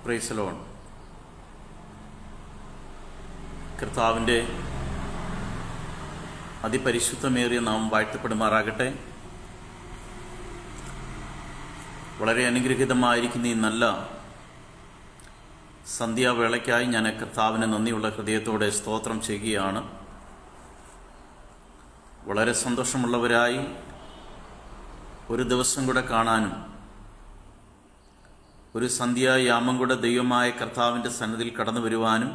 Praise the Lord. കർത്താവിൻ്റെ അതിപരിശുദ്ധമേറിയ നാമം വാഴ്ത്തപ്പെടുമാറാകട്ടെ. വളരെ അനുഗ്രഹീതമായിരിക്കുന്ന ഈ നല്ല സന്ധ്യാവേളയ്ക്കായി ഞാൻ കർത്താവിന് നന്ദിയുള്ള ഹൃദയത്തോടെ സ്തോത്രം ചെയ്യുകയാണ്. വളരെ സന്തോഷമുള്ളവരായി ഒരു ദിവസം കൂടെ കാണാനും ഒരു സന്ധ്യായാമം കൂടെ ദൈവമായ കർത്താവിൻ്റെ സന്നിധിയിൽ കടന്നു വരുവാനും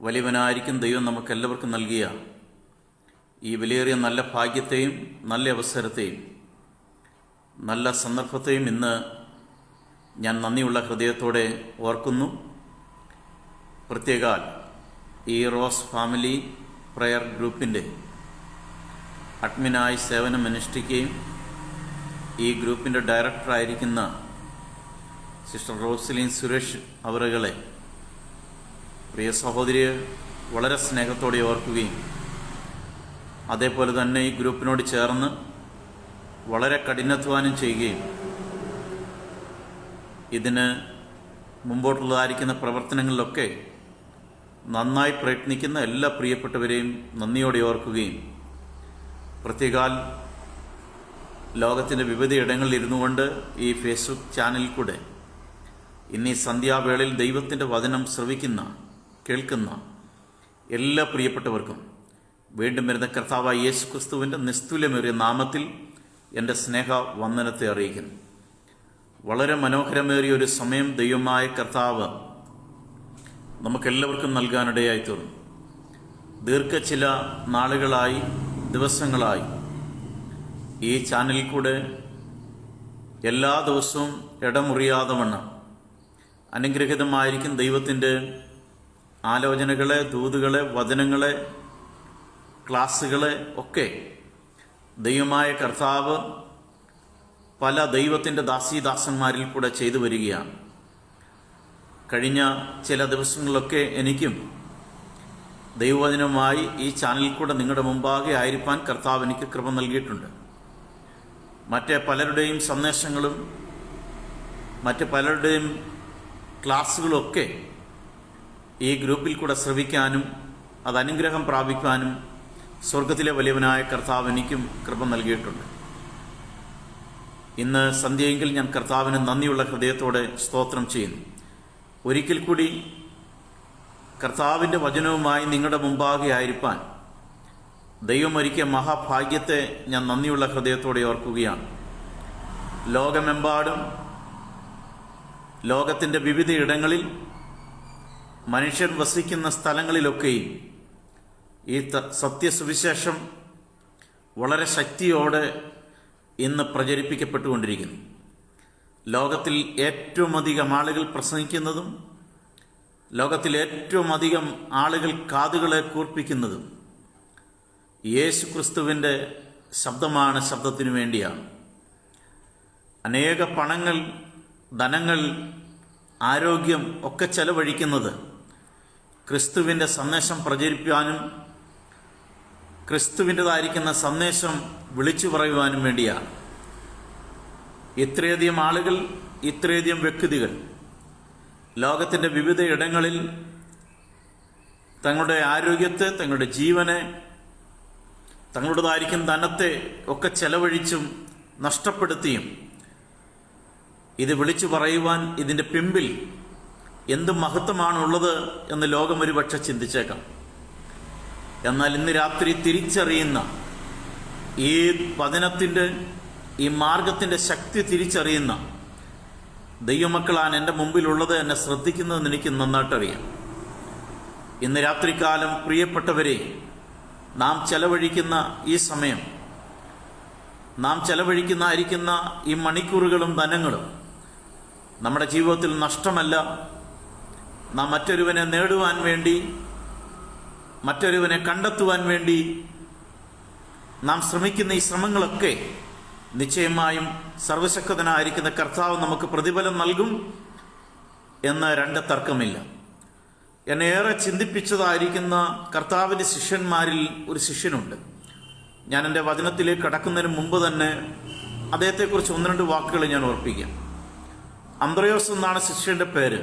വലിയവനായിരിക്കും ദൈവം നമുക്കെല്ലാവർക്കും നൽകിയ ഈ വിലയേറിയ നല്ല ഭാഗ്യത്തെയും നല്ല അവസരത്തെയും നല്ല സന്ദർഭത്തെയും ഇന്ന് ഞാൻ നന്ദിയുള്ള ഹൃദയത്തോടെ ഓർക്കുന്നു. പ്രത്യേകാൽ ഈ റോസ് ഫാമിലി പ്രയർ ഗ്രൂപ്പിൻ്റെ അഡ്മിനായി സേവനം അനുഷ്ഠിക്കുകയും ഈ ഗ്രൂപ്പിൻ്റെ ഡയറക്ടറായിരിക്കുന്ന സിസ്റ്റർ റോസ്ലിൻ സുരേഷ് അവറുകളെ പ്രിയ സഹോദരിയെ വളരെ സ്നേഹത്തോടെ ഓർക്കുകയും അതേപോലെ തന്നെ ഈ ഗ്രൂപ്പിനോട് ചേർന്ന് വളരെ കഠിനാധ്വാനം ചെയ്യുകയും ഇതിന് മുമ്പോട്ടുള്ളതായിരിക്കുന്ന പ്രവർത്തനങ്ങളിലൊക്കെ നന്നായി പ്രയത്നിക്കുന്ന എല്ലാ പ്രിയപ്പെട്ടവരെയും നന്ദിയോടെ ഓർക്കുകയും പ്രത്യേകാൽ ലോകത്തിൻ്റെ വിവിധ ഇടങ്ങളിൽ ഇരുന്നു കൊണ്ട് ഈ ഫേസ്ബുക്ക് ചാനലിൽ കൂടെ ഇന്നീ സന്ധ്യാവേളയിൽ ദൈവത്തിൻ്റെ വചനം ശ്രവിക്കുന്ന കേൾക്കുന്ന എല്ലാ പ്രിയപ്പെട്ടവർക്കും വീണ്ടും വരുന്ന കർത്താവായ യേശു ക്രിസ്തുവിൻ്റെ നിസ്തുല്യമേറിയ നാമത്തിൽ എൻ്റെ സ്നേഹ വന്ദനത്തെ അറിയിക്കുന്നു. വളരെ മനോഹരമേറിയ ഒരു സമയം ദൈവമായ കർത്താവ് നമുക്കെല്ലാവർക്കും നൽകാനിടയായി തീർന്നു. ചില നാളുകളായി ദിവസങ്ങളായി ഈ ചാനലിൽ കൂടെ എല്ലാ ദിവസവും ഇടമുറിയാതെ വണ്ണം അനുഗ്രഹീതമായിരിക്കും ദൈവത്തിൻ്റെ ആലോചനകളെ, ദൂതുകളെ, വചനങ്ങളെ, ക്ലാസ്സുകളെ ഒക്കെ ദൈവമായ കർത്താവ് പല ദൈവത്തിൻ്റെ ദാസീദാസന്മാരിൽ കൂടെ ചെയ്തു വരികയാണ്. കഴിഞ്ഞ ചില ദിവസങ്ങളിലൊക്കെ എനിക്കും ദൈവവചനവുമായി ഈ ചാനലിൽ കൂടെ നിങ്ങളുടെ മുമ്പാകെ ആയിരിക്കാൻ കർത്താവ് എനിക്ക് കൃപ നൽകിയിട്ടുണ്ട്. മറ്റേ പലരുടെയും സന്ദേശങ്ങളും മറ്റ് പലരുടെയും ക്ലാസ്സുകളൊക്കെ ഈ ഗ്രൂപ്പിൽ കൂടെ ശ്രവിക്കാനും അത് അനുഗ്രഹം പ്രാപിക്കാനും സ്വർഗത്തിലെ വലിയവനായ കർത്താവ് എനിക്കും കൃപ നൽകിയിട്ടുണ്ട്. ഇന്ന് സന്ധ്യയെങ്കിൽ ഞാൻ കർത്താവിന് നന്ദിയുള്ള ഹൃദയത്തോടെ സ്തോത്രം ചെയ്യുന്നു. ഒരിക്കൽ കൂടി കർത്താവിൻ്റെ വചനവുമായി നിങ്ങളുടെ മുമ്പാകെ ആയിരിക്കാൻ ദൈവം ഒരുക്കിയ മഹാഭാഗ്യത്തെ ഞാൻ നന്ദിയുള്ള ഹൃദയത്തോടെ ഓർക്കുകയാണ്. ലോകമെമ്പാടും ലോകത്തിൻ്റെ വിവിധ ഇടങ്ങളിൽ മനുഷ്യർ വസിക്കുന്ന സ്ഥലങ്ങളിലൊക്കെയും ഈ സത്യസുവിശേഷം വളരെ ശക്തിയോടെ ഇന്ന് പ്രചരിപ്പിക്കപ്പെട്ടുകൊണ്ടിരിക്കുന്നു. ലോകത്തിൽ ഏറ്റവും അധികം ആളുകൾ പ്രസംഗിക്കുന്നതും ലോകത്തിൽ ഏറ്റവും അധികം ആളുകൾ കാതുകളെ കൂർപ്പിക്കുന്നതും യേശു ക്രിസ്തുവിൻ്റെ ശബ്ദമാണ്, ശബ്ദത്തിനു വേണ്ടിയാണ്. അനേക പണങ്ങൾ, ധനങ്ങൾ, ആരോഗ്യം ഒക്കെ ചെലവഴിക്കുന്നത് ക്രിസ്തുവിൻ്റെ സന്ദേശം പ്രചരിപ്പിക്കാനും ക്രിസ്തുവിൻ്റെതായിരിക്കുന്ന സന്ദേശം വിളിച്ചു പറയുവാനും വേണ്ടിയാണ്. ഇത്രയധികം ആളുകൾ, ഇത്രയധികം വ്യക്തികൾ ലോകത്തിൻ്റെ വിവിധ ഇടങ്ങളിൽ തങ്ങളുടെ ആരോഗ്യത്തെ, തങ്ങളുടെ ജീവനെ, തങ്ങളുടേതായിരിക്കും ധനത്തെ ഒക്കെ ചെലവഴിച്ചും നഷ്ടപ്പെടുത്തിയും ഇത് വിളിച്ചു പറയുവാൻ ഇതിൻ്റെ പിമ്പിൽ എന്ത് മഹത്വമാണുള്ളത് എന്ന് ലോകം ഒരുപക്ഷെ ചിന്തിച്ചേക്കാം. എന്നാൽ ഇന്ന് രാത്രി തിരിച്ചറിയുന്ന ഈ വചനത്തിൻ്റെ, ഈ മാർഗത്തിൻ്റെ ശക്തി തിരിച്ചറിയുന്ന ദൈവമക്കളാണ് എൻ്റെ മുമ്പിലുള്ളത്, എന്നെ ശ്രദ്ധിക്കുന്നതെന്ന് എനിക്ക് നന്നായിട്ടറിയാം. ഇന്ന് രാത്രികാലം പ്രിയപ്പെട്ടവരെ, നാം ചെലവഴിക്കുന്ന ഈ സമയം, നാം ചെലവഴിക്കുന്നതായിരിക്കുന്ന ഈ മണിക്കൂറുകളും ധനങ്ങളും നമ്മുടെ ജീവിതത്തിൽ നഷ്ടമല്ല. നാം മറ്റൊരുവനെ നേടുവാൻ വേണ്ടി, മറ്റൊരുവനെ കണ്ടെത്തുവാൻ വേണ്ടി നാം ശ്രമിക്കുന്ന ഈ ശ്രമങ്ങളൊക്കെ നിശ്ചയമായും സർവശക്തനായിരിക്കുന്ന കർത്താവ് നമുക്ക് പ്രതിഫലം നൽകും എന്ന് രണ്ട് തർക്കമില്ല. എന്നെ ഏറെ ചിന്തിപ്പിച്ചതായിരിക്കുന്ന കർത്താവിൻ്റെ ശിഷ്യന്മാരിൽ ഒരു ശിഷ്യനുണ്ട്. ഞാൻ എൻ്റെ വചനത്തിലേക്ക് കടക്കുന്നതിന് മുമ്പ് തന്നെ അദ്ദേഹത്തെക്കുറിച്ച് ഒന്ന് രണ്ട് വാക്കുകൾ ഞാൻ ഓർപ്പിക്കാം. അന്ത്രയോസ് എന്നാണ് ശിഷ്യന്റെ പേര്.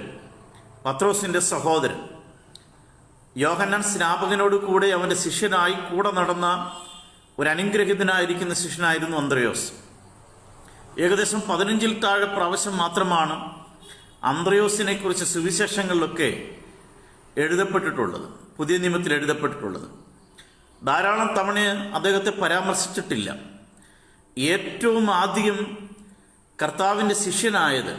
പത്രോസിന്റെ സഹോദരൻ. യോഹന്നാൻ സ്നാപകനോട് കൂടെ അവന്റെ ശിഷ്യനായി കൂടെ നടന്ന ഒരു അനുഗ്രഹിതനായിരിക്കുന്ന ശിഷ്യനായിരുന്നു അന്ത്രയോസ്. ഏകദേശം 15 താഴെ പ്രാവശ്യം മാത്രമാണ് അന്ത്രയോസിനെ കുറിച്ച് സുവിശേഷങ്ങളിലൊക്കെ എഴുതപ്പെട്ടിട്ടുള്ളത്, പുതിയ നിയമത്തിൽ എഴുതപ്പെട്ടിട്ടുള്ളത്. ധാരാളം തവണ അദ്ദേഹത്തെ പരാമർശിച്ചിട്ടില്ല. ഏറ്റവും ആദ്യം കർത്താവിൻ്റെ ശിഷ്യനായത്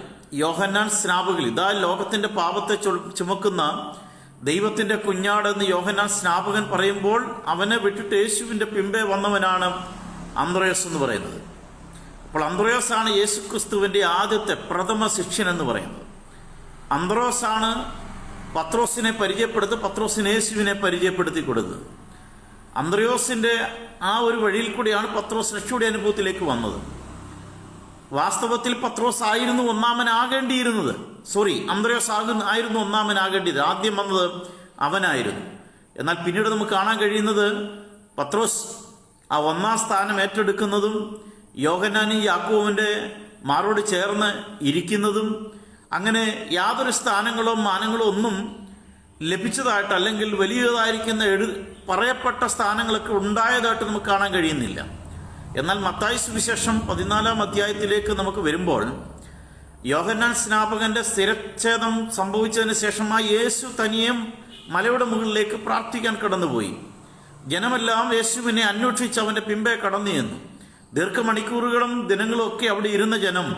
യോഹന്നാൻ സ്നാപകൻ. ഇതാ ലോകത്തിൻ്റെ പാപത്തെ ചുമക്കുന്ന ദൈവത്തിൻ്റെ കുഞ്ഞാടെന്ന് യോഹന്നാൻ സ്നാപകൻ പറയുമ്പോൾ അവനെ വിട്ടിട്ട് യേശുവിൻ്റെ പിമ്പെ വന്നവനാണ് അന്ത്രയോസ് എന്ന് പറയുന്നത്. അപ്പോൾ അന്ത്രയോസാണ് യേശു ക്രിസ്തുവിൻ്റെ ആദ്യത്തെ പ്രഥമ ശിഷ്യൻ എന്ന് പറയുന്നത്. അന്ത്രയോസാണ് പത്രോസിനെ പരിചയപ്പെടുത്തി, പത്രോസിന് യേശുവിനെ പരിചയപ്പെടുത്തി കൊടുത്തത്. അന്ത്രയോസിൻ്റെ ആ ഒരു വഴിയിൽ കൂടിയാണ് പത്രോസ് രക്ഷയുടെ അനുഭവത്തിലേക്ക് വന്നത്. വാസ്തവത്തിൽ പത്രോസ് ആയിരുന്നു ഒന്നാമനാകേണ്ടിയിരുന്നത്. അന്ത്രയോസ് ആയിരുന്നു ഒന്നാമനാകേണ്ടത്. ആദ്യം വന്നത് അവനായിരുന്നു. എന്നാൽ പിന്നീട് നമുക്ക് കാണാൻ കഴിയുന്നത് പത്രോസ് ആ ഒന്നാം സ്ഥാനം ഏറ്റെടുക്കുന്നതും യോഹന്നാനും യാക്കോബിന്റെ മാറോട് ചേർന്ന് ഇരിക്കുന്നതും, അങ്ങനെ യാതൊരു സ്ഥാനങ്ങളോ മാനങ്ങളോ ഒന്നും ലഭിച്ചതായിട്ട് അല്ലെങ്കിൽ വലിയതായിരിക്കുന്ന പറയപ്പെട്ട സ്ഥാനങ്ങളൊക്കെ ഉണ്ടായതായിട്ട് നമുക്ക് കാണാൻ കഴിയുന്നില്ല. എന്നാൽ മത്തായി സുവിശേഷം 14-ാം അധ്യായത്തിലേക്ക് നമുക്ക് വരുമ്പോൾ യോഹന്നാൻ സ്നാപകന്റെ സ്ഥിരച്ഛേദം സംഭവിച്ചതിന് ശേഷമായി യേശു തനിയെ മലയുടെ മുകളിലേക്ക് പ്രാർത്ഥിക്കാൻ കടന്നുപോയി. ജനമെല്ലാം യേശുവിനെ അന്വേഷിച്ച് അവന്റെ പിമ്പെ കടന്നു ചെന്നു. ദീർഘമണിക്കൂറുകളും ദിനങ്ങളും ഒക്കെ അവിടെ ഇരുന്ന ജനം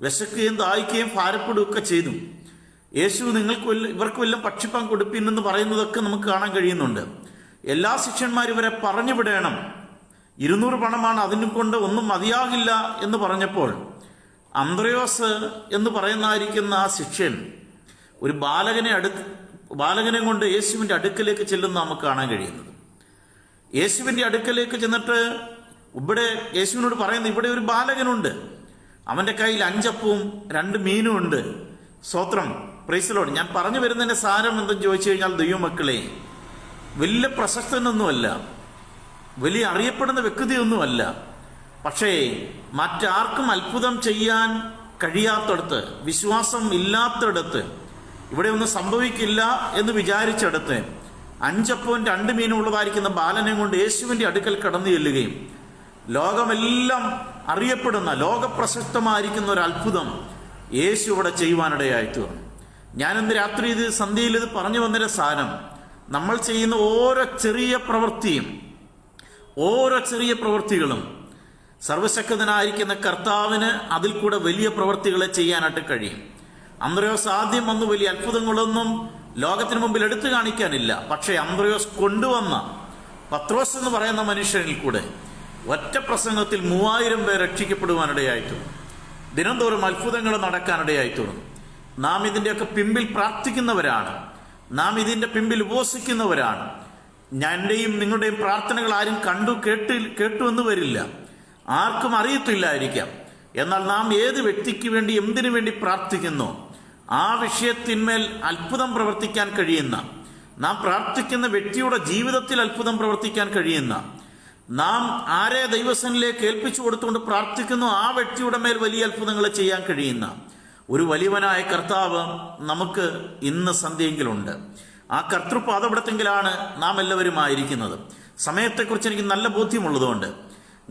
വിശക്കുകയും ദാഹിക്കുകയും ഭാരപ്പെടുകയൊക്കെ ചെയ്തു. യേശു ഇവർക്ക് വല്ലതും ഭക്ഷിപ്പാൻ കൊടുപ്പിന്നെന്ന് പറയുന്നതൊക്കെ നമുക്ക് കാണാൻ കഴിയുന്നുണ്ട്. എല്ലാ ശിഷ്യന്മാരും ഇവരെ പറഞ്ഞു വിടണം, 200 പണമാണ്, അതിനും കൊണ്ട് ഒന്നും മതിയാകില്ല എന്ന് പറഞ്ഞപ്പോൾ അന്ത്രയോസ് എന്ന് പറയുന്നതായിരിക്കുന്ന ആ ശിഷ്യൻ ഒരു ബാലകനെ കൊണ്ട് യേശുവിൻ്റെ അടുക്കലേക്ക് ചെല്ലുന്ന നമുക്ക് കാണാൻ കഴിയുന്നത്. യേശുവിൻ്റെ അടുക്കലേക്ക് ചെന്നിട്ട് ഇവിടെ യേശുവിനോട് പറയുന്നത്, ഇവിടെ ഒരു ബാലകനുണ്ട്, അവൻ്റെ കയ്യിൽ 5 അപ്പവും 2 മീനും ഉണ്ട്. സ്തോത്രം, പ്രൈസ് ദി ലോർഡ്. ഞാൻ പറഞ്ഞു വരുന്നതിൻ്റെ സാരം എന്തെന്ന് ചോദിച്ചു കഴിഞ്ഞാൽ, ദൈവമക്കളെ, വലിയ പ്രശസ്തനൊന്നുമല്ല, വലിയ അറിയപ്പെടുന്ന വ്യക്തിയൊന്നുമല്ല, പക്ഷേ മറ്റാർക്കും അത്ഭുതം ചെയ്യാൻ കഴിയാത്തടത്ത്, വിശ്വാസം ഇല്ലാത്തടത്ത്, ഇവിടെ ഒന്നും സംഭവിക്കില്ല എന്ന് വിചാരിച്ചെടുത്ത് 5 അപ്പവും 2 മീനും ഉള്ളതായിരിക്കുന്ന ബാലനെ കൊണ്ട് യേശുവിൻ്റെ അടുക്കൽ കടന്നു ചെല്ലുകയും ലോകമെല്ലാം അറിയപ്പെടുന്ന ലോകപ്രശസ്തമായിരിക്കുന്ന ഒരു അത്ഭുതം യേശു ഇവിടെ ചെയ്യുവാനിടയായിട്ട് വന്നു. ഞാനിന്ന് രാത്രി സന്ധ്യയിൽ ഇത് പറഞ്ഞു വന്നതിന്റെ സാരം, നമ്മൾ ചെയ്യുന്ന ഓരോ ചെറിയ പ്രവൃത്തികളും സർവശക്തനായിരിക്കുന്ന കർത്താവിന് അതിൽ കൂടെ വലിയ പ്രവൃത്തികളെ ചെയ്യാനായിട്ട് കഴിയും. അന്ത്രയോസ് ആദ്യം വന്ന് വലിയ അത്ഭുതങ്ങളൊന്നും ലോകത്തിന് മുമ്പിൽ എടുത്തു കാണിക്കാനില്ല. പക്ഷേ അന്ത്രയോസ് കൊണ്ടുവന്ന പത്രോസ് എന്ന് പറയുന്ന മനുഷ്യനിൽ കൂടെ ഒറ്റ പ്രസംഗത്തിൽ 3000 പേർ രക്ഷിക്കപ്പെടുവാനിടയായിട്ടു. ദിനംതോറും അത്ഭുതങ്ങൾ നടക്കാനിടയായിട്ടു. നാം ഇതിൻ്റെയൊക്കെ പിമ്പിൽ പ്രാർത്ഥിക്കുന്നവരാണ്, നാം ഇതിൻ്റെ പിമ്പിൽ ഉപവസിക്കുന്നവരാണ്. എൻ്റെയും നിങ്ങളുടെയും പ്രാർത്ഥനകൾ ആരും കേട്ടു എന്ന് വരില്ല, ആർക്കും അറിയത്തില്ലായിരിക്കാം. എന്നാൽ നാം ഏത് വ്യക്തിക്ക് വേണ്ടി എന്തിനു വേണ്ടി പ്രാർത്ഥിക്കുന്നു, ആ വിഷയത്തിന്മേൽ അത്ഭുതം പ്രവർത്തിക്കാൻ കഴിയുന്ന, നാം പ്രാർത്ഥിക്കുന്ന വ്യക്തിയുടെ ജീവിതത്തിൽ അത്ഭുതം പ്രവർത്തിക്കാൻ കഴിയുന്ന, നാം ആരെ ദൈവസനിലേക്ക് ഏൽപ്പിച്ചു കൊടുത്തുകൊണ്ട് പ്രാർത്ഥിക്കുന്നു ആ വ്യക്തിയുടെ മേൽ വലിയ അത്ഭുതങ്ങൾ ചെയ്യാൻ കഴിയുന്ന ഒരു വലിയവനായ കർത്താവ് നമുക്ക് ഇന്ന് സന്ധ്യയെങ്കിലുണ്ട്. ആ കർത്തൃപാദപടത്തെങ്കിലാണ് നാം എല്ലാവരും ആയിരിക്കുന്നത്. സമയത്തെക്കുറിച്ച് എനിക്ക് നല്ല ബോധ്യമുള്ളതുകൊണ്ട്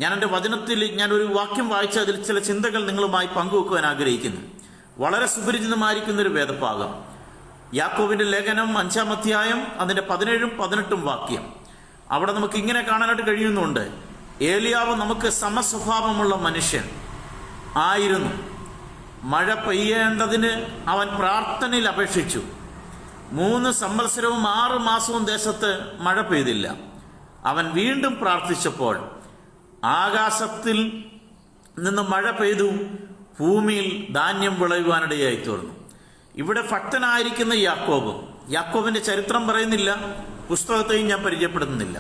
ഞാൻ എൻ്റെ വചനത്തിൽ ഞാനൊരു വാക്യം വായിച്ച് അതിൽ ചില ചിന്തകൾ നിങ്ങളുമായി പങ്കുവെക്കുവാൻ ആഗ്രഹിക്കുന്നു. വളരെ സുപരിചിതമായിരിക്കുന്നൊരു വേദഭാഗം, യാക്കോബിന്റെ ലേഖനം 5-ാം അധ്യായം അതിൻ്റെ 17-ഉം 18-ഉം വാക്യം. അവിടെ നമുക്ക് ഇങ്ങനെ കാണാനായിട്ട് കഴിയുന്നുണ്ട്, ഏലിയാവ് നമുക്ക് സമസ്വഭാവമുള്ള മനുഷ്യൻ ആയിരുന്നു. മഴ പെയ്യേണ്ടതിന് അവൻ പ്രാർത്ഥനയിൽ അപേക്ഷിച്ചു. 3 സംവത്സരവും 6 മാസവും ദേശത്ത് മഴ പെയ്തില്ല. അവൻ വീണ്ടും പ്രാർത്ഥിച്ചപ്പോൾ ആകാശത്തിൽ നിന്ന് മഴ പെയ്തു, ഭൂമിയിൽ ധാന്യം വിളയുവാനിടയായി തീർന്നു. ഇവിടെ ഭക്തനായിരിക്കുന്ന യാക്കോബിന്റെ ചരിത്രം പറയുന്നില്ല, പുസ്തകത്തെയും ഞാൻ പരിചയപ്പെടുത്തുന്നില്ല.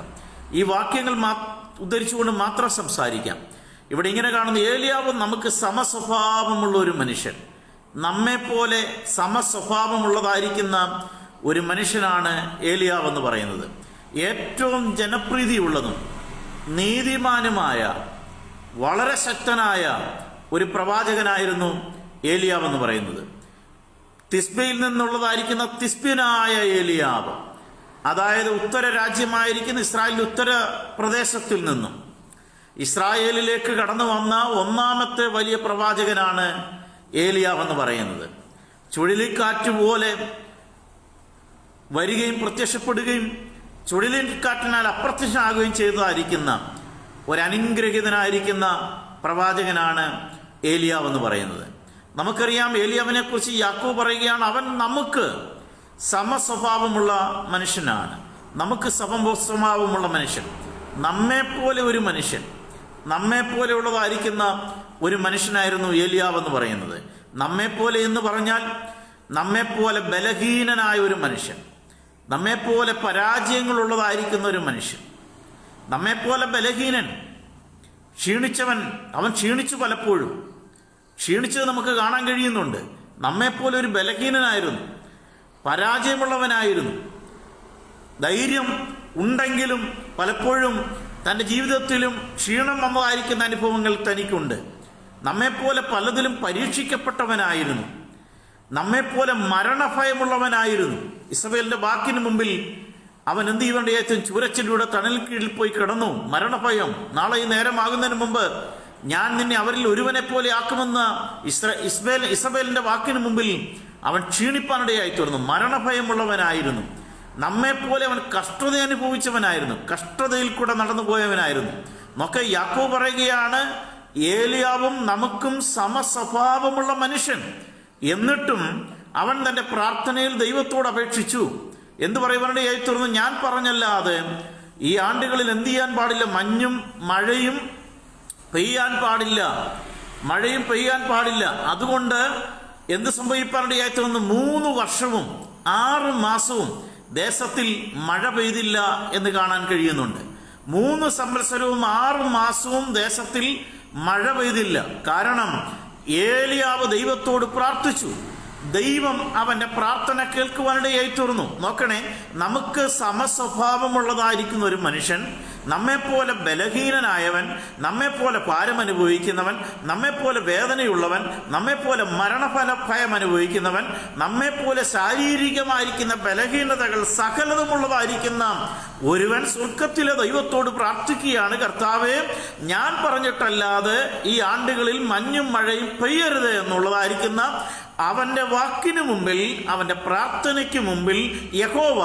ഈ വാക്യങ്ങൾ ഉദ്ധരിച്ചുകൊണ്ട് മാത്രം സംസാരിക്കാം. ഇവിടെ ഇങ്ങനെ കാണുന്ന ഏലിയാവ് നമുക്ക് സമസ്വഭാവമുള്ള ഒരു മനുഷ്യൻ, നമ്മെപ്പോലെ സമസ്വഭാവമുള്ളതായിരിക്കുന്ന ഒരു മനുഷ്യനാണ് ഏലിയാവ് എന്ന് പറയുന്നത്. ഏറ്റവും ജനപ്രീതിയുള്ളതും നീതിമാനുമായ വളരെ ശക്തനായ ഒരു പ്രവാചകനായിരുന്നു ഏലിയാവ് എന്ന് പറയുന്നത്. തിസ്ബയിൽ നിന്നുള്ളതായിരിക്കുന്ന തിസ്ബ്യനായ ഏലിയാവ്, അതായത് ഉത്തര രാജ്യമായിരിക്കുന്ന ഇസ്രായേലിന്റെ ഉത്തര പ്രദേശത്തിൽ നിന്നും ഇസ്രായേലിലേക്ക് കടന്നു വന്ന ഒന്നാമത്തെ വലിയ പ്രവാചകനാണ് ഏലിയാവ് എന്ന് പറയുന്നത്. ചുഴലിക്കാറ്റ് പോലെ വരികയും പ്രത്യക്ഷപ്പെടുകയും ചുഴലിക്കാറ്റിനാൽ അപ്രത്യക്ഷമാകുകയും ചെയ്തതായിരിക്കുന്ന ഒരനുഗ്രഹീതനായിരിക്കുന്ന പ്രവാചകനാണ് ഏലിയാവ് എന്ന് പറയുന്നത്. നമുക്കറിയാം, ഏലിയാവിനെ കുറിച്ച് യാക്കോബ് പറയുകയാണ്, അവൻ നമുക്ക് സമസ്വഭാവമുള്ള മനുഷ്യനാണ്. നമുക്ക് സമസ്വഭാവമുള്ള മനുഷ്യൻ, നമ്മെപ്പോലെ ഒരു മനുഷ്യൻ, നമ്മെപ്പോലെ ഉള്ളതായിരിക്കുന്ന ഒരു മനുഷ്യനായിരുന്നു ഏലിയാവ് എന്ന് പറയുന്നത്. നമ്മെപ്പോലെ എന്ന് പറഞ്ഞാൽ നമ്മെപ്പോലെ ബലഹീനനായ ഒരു മനുഷ്യൻ, നമ്മെപ്പോലെ പരാജയങ്ങളുള്ളതായിരിക്കുന്ന ഒരു മനുഷ്യൻ, നമ്മെപ്പോലെ ബലഹീനൻ, ക്ഷീണിച്ചവൻ. അവൻ ക്ഷീണിച്ചു, പലപ്പോഴും ക്ഷീണിച്ചത് നമുക്ക് കാണാൻ കഴിയുന്നുണ്ട്. നമ്മെപ്പോലെ ഒരു ബലഹീനനായിരുന്നു, പരാജയമുള്ളവനായിരുന്നു. ധൈര്യം ഉണ്ടെങ്കിലും പലപ്പോഴും തൻ്റെ ജീവിതത്തിലും ക്ഷീണം വന്നതായിരിക്കുന്ന അനുഭവങ്ങൾ തനിക്കുണ്ട്. നമ്മെപ്പോലെ പലതിലും പരീക്ഷിക്കപ്പെട്ടവനായിരുന്നു, നമ്മെപ്പോലെ മരണഭയമുള്ളവനായിരുന്നു. ഇസബേലിന്റെ വാക്കിന് മുമ്പിൽ അവൻ എന്ത് ചെയ്യേണ്ട ഏറ്റവും ചൂരച്ചിലൂടെ തണൽ കീഴിൽ പോയി കിടന്നു. മരണഭയം, നാളെ ഈ നേരമാകുന്നതിന് മുമ്പ് ഞാൻ നിന്നെ അവരിൽ ഒരുവനെ പോലെ ആക്കുമെന്ന ഇസബേലിന്റെ വാക്കിന് മുമ്പിൽ അവൻ ക്ഷീണിപ്പാനിടയായി തീർന്നു. മരണഭയമുള്ളവനായിരുന്നു. നമ്മെപ്പോലെ അവൻ കഷ്ടത അനുഭവിച്ചവനായിരുന്നു, കഷ്ടതയിൽ കൂടെ നടന്നു പോയവനായിരുന്നു. നോക്കെ യാക്കോബ് പറയുകയാണ്, ഏലിയാവും നമുക്കും സമസ്വഭാവമുള്ള മനുഷ്യൻ. എന്നിട്ടും അവൻ തന്റെ പ്രാർത്ഥനയിൽ ദൈവത്തോട് അപേക്ഷിച്ചു. എന്ത് പറയുവാനിടയായി തീർന്നു? ഞാൻ പറഞ്ഞല്ലാതെ ഈ ആണ്ടുകളിൽ എന്ത് ചെയ്യാൻ പാടില്ല? മഞ്ഞും മഴയും പെയ്യാൻ പാടില്ല, മഴയും പെയ്യാൻ പാടില്ല. അതുകൊണ്ട് എന്ത് സംഭവിപ്പാനിടയായി തീർന്നു? 3 വർഷവും 6 മാസവും ദേശത്തിൽ മഴ പെയ്തില്ല എന്ന് കാണാൻ കഴിയുന്നുണ്ട്. 3 സംവത്സരവും 6 മാസവും ദേശത്തിൽ മഴ പെയ്തില്ല. കാരണം ഏലിയാവ് ദൈവത്തോട് പ്രാർത്ഥിച്ചു. ദൈവം അവന്റെ പ്രാർത്ഥന കേൾക്കുവാനിടയായി തീർന്നു. നോക്കണേ, നമുക്ക് സമസ്വഭാവമുള്ളതായിരിക്കുന്ന ഒരു മനുഷ്യൻ, നമ്മെപ്പോലെ ബലഹീനനായവൻ, നമ്മെപ്പോലെ ഭാരം അനുഭവിക്കുന്നവൻ, നമ്മെപ്പോലെ വേദനയുള്ളവൻ, നമ്മെപ്പോലെ ഭയം അനുഭവിക്കുന്നവൻ, നമ്മെപ്പോലെ ശാരീരികമായിരിക്കുന്ന ബലഹീനതകൾ സകലതുമുള്ളതായിരിക്കുന്ന ഒരുവൻ സ്വർഗത്തിലെ ദൈവത്തോട് പ്രാർത്ഥിക്കുകയാണ്, കർത്താവേ, ഞാൻ പറഞ്ഞിട്ടല്ലാതെ ഈ ആണ്ടുകളിൽ മഞ്ഞും മഴയും പെയ്യരുത് എന്നുള്ളതായിരിക്കുന്ന അവന്റെ വാക്കിനു മുമ്പിൽ, അവന്റെ പ്രാർത്ഥനയ്ക്ക് മുമ്പിൽ യഹോവ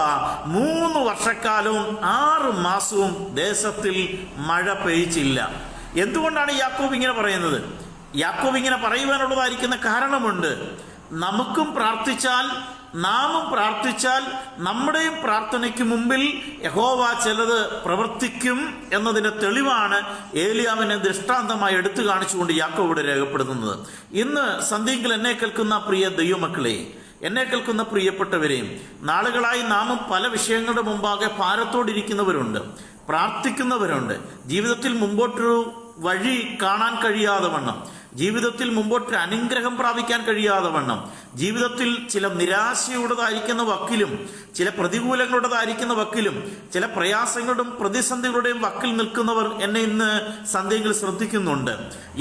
3 വർഷക്കാലവും 6 മാസവും ദേശത്തിൽ മഴ പെയ്ച്ചില്ല. എന്തുകൊണ്ടാണ് യാക്കോബ് ഇങ്ങനെ പറയുന്നത്? യാക്കോബ് ഇങ്ങനെ പറയുവാനുള്ളതായിരിക്കുന്ന കാരണമുണ്ട്. നമുക്കും പ്രാർത്ഥിച്ചാൽ, നാമും പ്രാർത്ഥിച്ചാൽ നമ്മുടെയും പ്രാർത്ഥനയ്ക്ക് മുമ്പിൽ യഹോവ ചിലത് പ്രവർത്തിക്കും എന്നതിന്റെ തെളിവാണ് ഏലിയാവിനെ ദൃഷ്ടാന്തമായി എടുത്തു കാണിച്ചുകൊണ്ട് യാക്കോബ് രേഖപ്പെടുത്തുന്നത്. ഇന്ന് സന്ധ്യയിൽ എന്നെ കേൾക്കുന്ന പ്രിയ ദൈവമക്കളെ, എന്നെ കേൾക്കുന്ന പ്രിയപ്പെട്ടവരെയും, നാളുകളായി നാമും പല വിഷയങ്ങളുടെ മുമ്പാകെ ഭാരത്തോടിരിക്കുന്നവരുണ്ട്, പ്രാർത്ഥിക്കുന്നവരുണ്ട്. ജീവിതത്തിൽ മുമ്പോട്ടൊരു വഴി കാണാൻ കഴിയാതെ വണ്ണം, ജീവിതത്തിൽ മുമ്പോട്ട് അനുഗ്രഹം പ്രാപിക്കാൻ കഴിയാതെ വണ്ണം, ജീവിതത്തിൽ ചില നിരാശയുടേതായിരിക്കുന്ന വക്കിലും, ചില പ്രതികൂലങ്ങളുടേതായിരിക്കുന്ന വക്കിലും, ചില പ്രയാസങ്ങളുടെയും പ്രതിസന്ധികളുടെയും വക്കിൽ നിൽക്കുന്നവർ എന്നെ ഇന്ന് സന്ധ്യയിൽ ശ്രദ്ധിക്കുന്നുണ്ട്.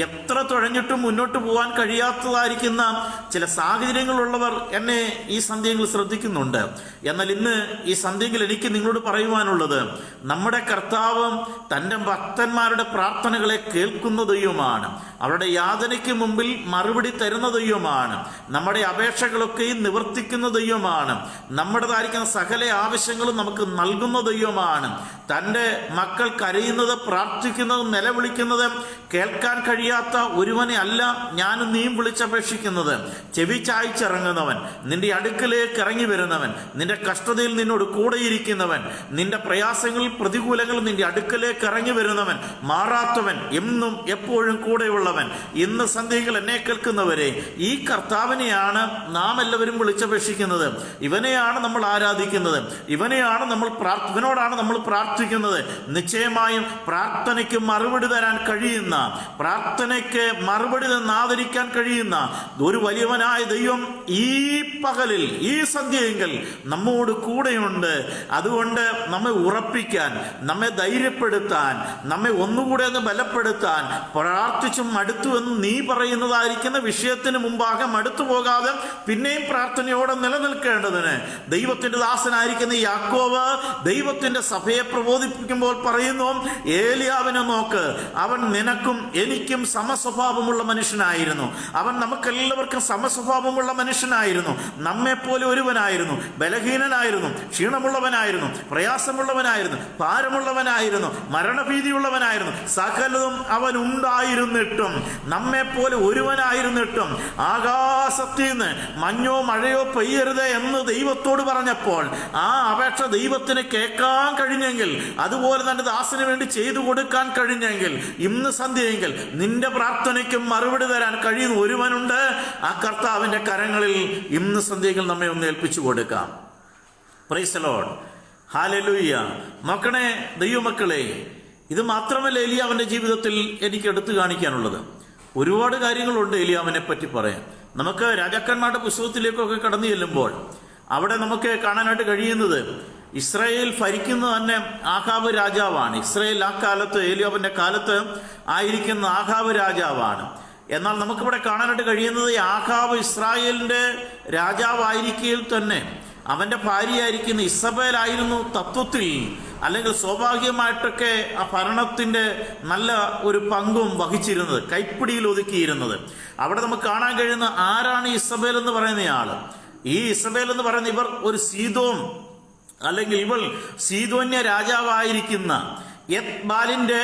എത്ര തുഴഞ്ഞിട്ടും മുന്നോട്ട് പോകാൻ കഴിയാത്തതായിരിക്കുന്ന ചില സാഹചര്യങ്ങളുള്ളവർ എന്നെ ഈ സന്ധ്യയിൽ ശ്രദ്ധിക്കുന്നുണ്ട്. എന്നാൽ ഇന്ന് ഈ സന്ധ്യയിൽ എനിക്ക് നിങ്ങളോട് പറയുവാനുള്ളത്, നമ്മുടെ കർത്താവ് തൻ്റെ ഭക്തന്മാരുടെ പ്രാർത്ഥനകളെ കേൾക്കുന്ന ദൈവമാണ്. അവരുടെ യാതനയ്ക്ക് മുമ്പിൽ മറുപടി തരുന്ന ദൈവമാണ്. നമ്മുടെ അപേക്ഷകളൊക്കെയും നിവർത്തിക്കുന്ന ദൈവമാണ്. നമ്മുടേതായിരിക്കുന്ന സകല ആവശ്യങ്ങളും നമുക്ക് നൽകുന്ന ദൈവമാണ്. തൻ്റെ മക്കൾ കരയുന്നത്, പ്രാർത്ഥിക്കുന്നത്, നിലവിളിക്കുന്നത് കേൾക്കാൻ കഴിയാത്ത ഒരുവനെ അല്ല ഞാനും നീയും വിളിച്ചപേക്ഷിക്കുന്നത്. ചെവി ചായ്ച്ചിറങ്ങുന്നവൻ, നിന്റെ അടുക്കലേക്ക് ഇറങ്ങി വരുന്നവൻ, നിന്റെ കഷ്ടതയിൽ നിന്നോട് കൂടെയിരിക്കുന്നവൻ, നിന്റെ പ്രയാസങ്ങളിൽ പ്രതികൂലങ്ങളിൽ നിന്റെ അടുക്കലേക്ക് ഇറങ്ങി വരുന്നവൻ, മാറാത്തവൻ, എന്നും എപ്പോഴും കൂടെയുള്ളവൻ. ഇന്ന് സന്ധ്യകൾ എന്നെ കേൾക്കുന്നവരെ, ഈ കർത്താവിനെയാണ് നാം എല്ലാവരും വിളിച്ചപേക്ഷിക്കുന്നത്. ഇവനെയാണ് നമ്മൾ ആരാധിക്കുന്നത്, ഇവനെയാണ് ഇവനോടാണ് നമ്മൾ പ്രാർത്ഥിക്കുന്നത്. നിശ്ചയമായും പ്രാർത്ഥനയ്ക്ക് മറുപടി തരാൻ കഴിയുന്ന പ്രാർത്ഥനയ്ക്ക് മറുപടി നിന്ന് ആദരിക്കാൻ കഴിയുന്ന ഒരു വലിയവനായ ദൈവം ഈ പകലിൽ, ഈ സന്ധ്യയെങ്കിൽ നമ്മോട് കൂടെയുണ്ട്. അതുകൊണ്ട് നമ്മെ ഉറപ്പിക്കാൻ, നമ്മെ ധൈര്യപ്പെടുത്താൻ, നമ്മെ ഒന്നുകൂടെ ഒന്ന് ബലപ്പെടുത്താൻ, പ്രാർത്ഥിച്ചും മടുത്തു എന്ന് നീ പറയുന്നതായിരിക്കുന്ന വിഷയത്തിന് മുമ്പാകെ മടുത്തു പോകാതെ പിന്നെയും പ്രാർത്ഥനയോടെ നിലനിൽക്കേണ്ടതിന് ദൈവത്തിന്റെ ദാസനായിരിക്കുന്ന യാക്കോബ് ദൈവത്തിന്റെ സഭയെ പ്രബോധിപ്പിക്കുമ്പോൾ പറയുന്നു, ഏലിയാവിനെ നോക്ക്, അവൻ നിനക്കും എനിക്കും സമസ്വഭാവമുള്ള മനുഷ്യനായിരുന്നു. അവൻ നമുക്കെല്ലാവർക്കും സമസ്വഭാവമുള്ള മനുഷ്യനായിരുന്നു. നമ്മെപ്പോലെ ഒരുവനായിരുന്നു, ബലഹീനനായിരുന്നു, ക്ഷീണമുള്ളവനായിരുന്നു, പ്രയാസമുള്ളവനായിരുന്നു, ഭാരമുള്ളവനായിരുന്നു, മരണഭീതിയുള്ളവനായിരുന്നു. സകലതും അവൻ ഉണ്ടായിരുന്നിട്ടും, നമ്മെപ്പോലെ ഒരുവനായിരുന്നിട്ടും ആകാശത്തിൽ നിന്ന് മഞ്ഞോ മഴയോ പെയ്യരുത് എന്ന് ദൈവത്തോട് പറഞ്ഞപ്പോൾ ആ അപേക്ഷ ദൈവത്തിന് കേൾക്കാൻ കഴിഞ്ഞെങ്കിൽ, അതുപോലെ തന്നെ ദാസന് വേണ്ടി ചെയ്തു കൊടുക്കാൻ കഴിഞ്ഞെങ്കിൽ, ഇന്ന് സന്ധ്യയെങ്കിൽ നിന്റെ പ്രാർത്ഥനയ്ക്കും മറുപടി തരാൻ കഴിയുന്ന ഒരുവനുണ്ട്. ആ കർത്താവിന്റെ കരങ്ങളിൽ ഇന്ന് സന്ധ്യയെങ്കിൽ നമ്മെ ഒന്ന് ഏൽപ്പിച്ചു കൊടുക്കാം. Praise the Lord, hallelujah. മക്കളെ, ദൈവമക്കളെ, ഇത് മാത്രമല്ല ഏലിയാവിന്റെ ജീവിതത്തിൽ എനിക്ക് എടുത്തു കാണിക്കാനുള്ളത്. ഒരുപാട് കാര്യങ്ങളുണ്ട് ഏലിയാവിനെ പറ്റി പറയാൻ. നമുക്ക് രാജാക്കന്മാരുടെ പുസ്തകത്തിലേക്കൊക്കെ കടന്നു ചെല്ലുമ്പോൾ അവിടെ നമുക്ക് കാണാനായിട്ട് കഴിയുന്നത് ഇസ്രായേൽ ഭരിക്കുന്നത് തന്നെ ആഹാബ് രാജാവാണ്. ഇസ്രായേൽ ആ കാലത്ത്, ഏലിയാവിന്റെ കാലത്ത് ആയിരിക്കുന്ന ആഹാബ് രാജാവാണ്. എന്നാൽ നമുക്കിവിടെ കാണാനായിട്ട് കഴിയുന്നത് ആഹാബ് ഇസ്രായേലിന്റെ രാജാവായിരിക്കയിൽ തന്നെ അവന്റെ ഭാര്യയായിരിക്കുന്ന ഇസബേലായിരുന്നു തത്വത്തിൽ, അല്ലെങ്കിൽ സ്വാഭാവികമായിട്ടൊക്കെ ആ ഭരണത്തിന്റെ നല്ല ഒരു പങ്കും വഹിച്ചിരുന്നത്, കൈപ്പിടിയിൽ ഒതുക്കിയിരുന്നത്. അവിടെ നമുക്ക് കാണാൻ കഴിയുന്ന ആരാണ് ഇസബേൽ എന്ന് പറയുന്നയാള്. ഈ ഇസബേൽ എന്ന് പറയുന്ന ഇവർ ഒരു സീദോൻ, അല്ലെങ്കിൽ ഇവൾ സീദോന്യ രാജാവായിരിക്കുന്ന യത്ബാലിന്റെ